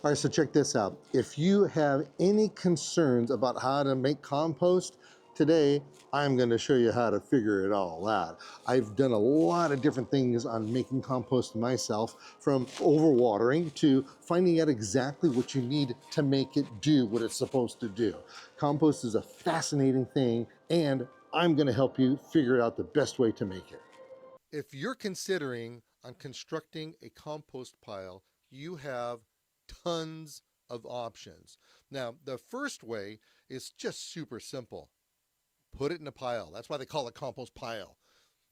All right, so check this out. If you have any concerns about how to make compost, today I'm going to show you how to figure it all out. I've done a lot of different things on making compost myself, from overwatering to finding out exactly what you need to make it do what it's supposed to do. Compost is a fascinating thing, and I'm going to help you figure out the best way to make it. If you're considering on constructing a compost pile, you have tons of options. Now, the first way is just super simple. Put it in a pile. That's why they call it compost pile.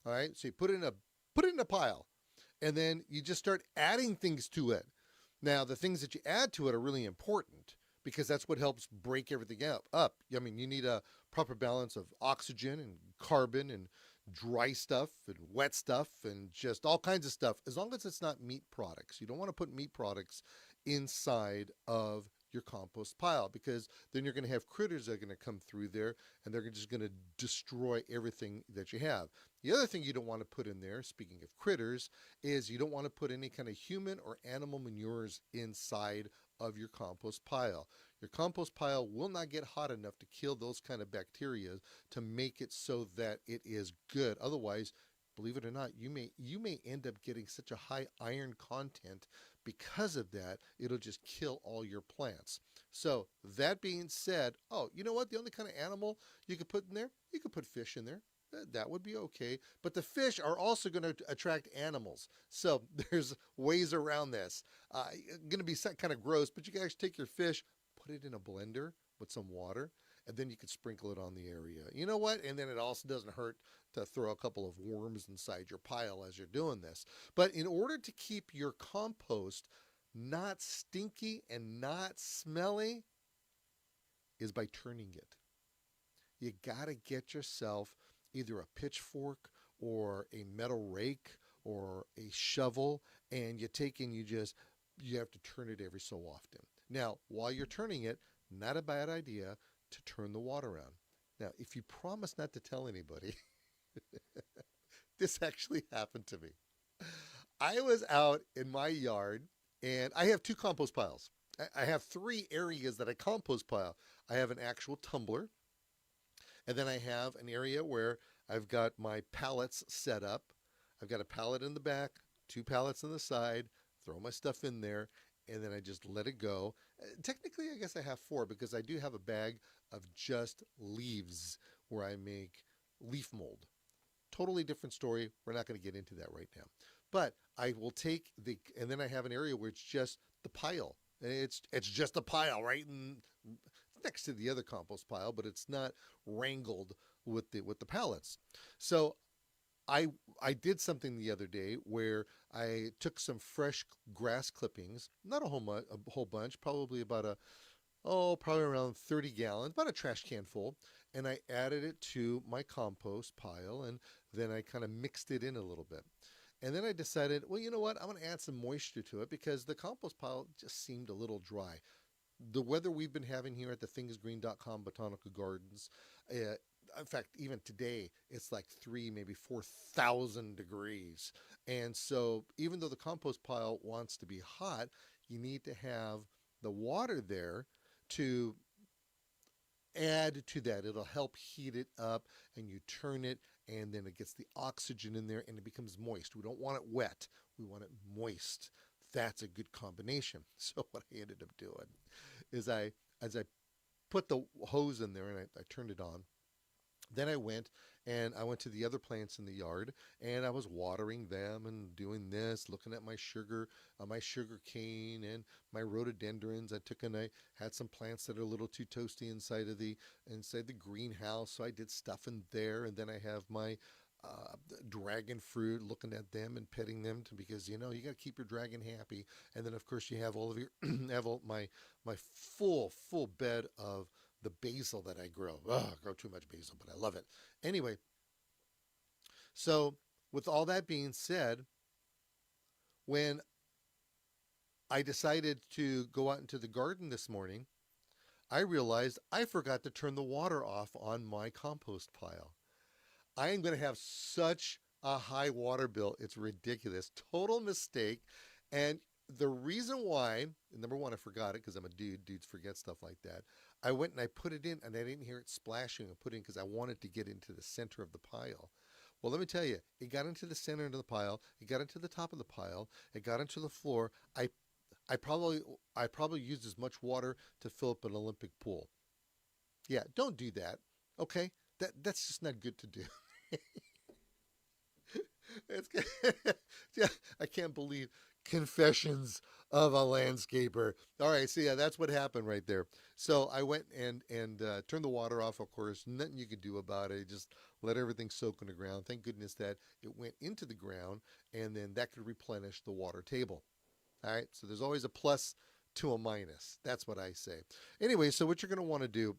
All right? So you put it in a pile, and then you just start adding things to it. Now, the things that you add to it are really important because that's what helps break everything up. I mean, you need a proper balance of oxygen and carbon and dry stuff and wet stuff and just all kinds of stuff, as long as it's not meat products. You don't want to put meat products inside of your compost pile, because then you're going to have critters that are going to come through there and they're just going to destroy everything that you have. The other thing you don't want to put in there, speaking of critters, is you don't want to put any kind of human or animal manures inside of your compost pile. Your compost pile will not get hot enough to kill those kind of bacteria to make it so that it is good. Otherwise, believe it or not, you may end up getting such a high iron content because of that, it'll just kill all your plants. So that being said, oh, you know what? The only kind of animal you could put in there, you could put fish in there. That would be okay. But the fish are also going to attract animals. So there's ways around this. Going to be kind of gross, but you can actually take your fish, put it in a blender with some water, and then you can sprinkle it on the area. You know what? And then it also doesn't hurt to throw a couple of worms inside your pile as you're doing this. But in order to keep your compost not stinky and not smelly, is by turning it. You got to get yourself either a pitchfork or a metal rake or a shovel, and you have to turn it every so often. Now, while you're turning it, not a bad idea to turn the water on. Now, if you promise not to tell anybody, this actually happened to me. I was out in my yard, and I have two compost piles. I have three areas that I compost pile. I have an actual tumbler, and then I have an area where I've got my pallets set up. I've got a pallet in the back, two pallets on the side, throw my stuff in there, and then I just let it go. Technically, I guess I have four, because I do have a bag of just leaves where I make leaf mold. Totally different story. We're not going to get into that right now. But I will and then I have an area where it's just the pile. It's just a pile right next to the other compost pile, but it's not wrangled with the pallets. So I I did something the other day where I took some fresh grass clippings, not a whole bunch, probably around 30 gallons, about a trash can full, and I added it to my compost pile, and then I kind of mixed it in a little bit. And then I decided, well, you know what? I'm going to add some moisture to it because the compost pile just seemed a little dry. The weather we've been having here at the thingsgreen.com botanical gardens, in fact, even today, it's like maybe 4,000 degrees. And so, even though the compost pile wants to be hot, you need to have the water there to add to that. It'll help heat it up, and you turn it, and then it gets the oxygen in there and it becomes moist. We don't want it wet, we want it moist. That's a good combination. So what I ended up doing is as I put the hose in there and I turned it on, then I went to the other plants in the yard, and I was watering them and doing this, looking at my sugar cane and my rhododendrons. I had some plants that are a little too toasty inside the greenhouse, so I did stuff in there. And then I have my dragon fruit, looking at them and petting them, because you got to keep your dragon happy. And then of course you have all of your have all my full bed of the basil that I grow. Ugh, I grow too much basil, but I love it. Anyway, so with all that being said, when I decided to go out into the garden this morning, I realized I forgot to turn the water off on my compost pile. I am going to have such a high water bill. It's ridiculous. Total mistake. And The reason why, number one, I forgot it because I'm a dude. Dudes forget stuff like that. I went and I put it in, and I didn't hear it splashing. I put it in because I wanted to get into the center of the pile. Well, let me tell you, it got into the center of the pile. It got into the top of the pile. It got into the floor. I probably I probably used as much water to fill up an Olympic pool. Yeah, don't do that. Okay, that's just not good to do. It's yeah, I can't believe confessions of a landscaper. All right, so yeah, that's what happened right there. So I went and turned the water off. Of course, nothing you could do about it. Just let everything soak in the ground. Thank goodness that it went into the ground, and then that could replenish the water table. All right, so there's always a plus to a minus. That's what I say. Anyway, so what you're going to want to do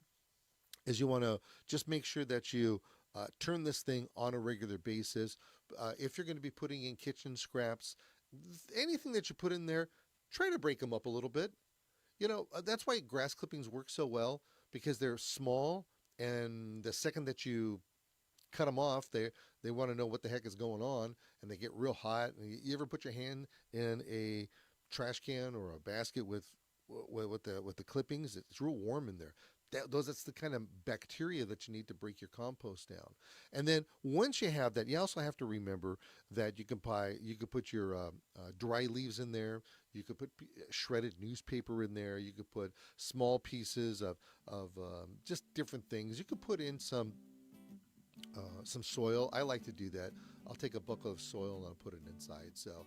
is you want to just make sure that you turn this thing on a regular basis. If you're going to be putting in kitchen scraps, anything that you put in there, try to break them up a little bit. That's why grass clippings work so well because they're small, and the second that you cut them off, they want to know what the heck is going on, and they get real hot. You ever put your hand in a trash can or a basket with the clippings? It's real warm in there. That's the kind of bacteria that you need to break your compost down. And then once you have that, you also have to remember that you could put your dry leaves in there. You could put shredded newspaper in there. You could put small pieces of just different things. You could put in some soil. I like to do that. I'll take a bucket of soil and I'll put it inside. So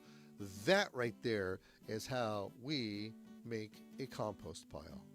that right there is how we make a compost pile.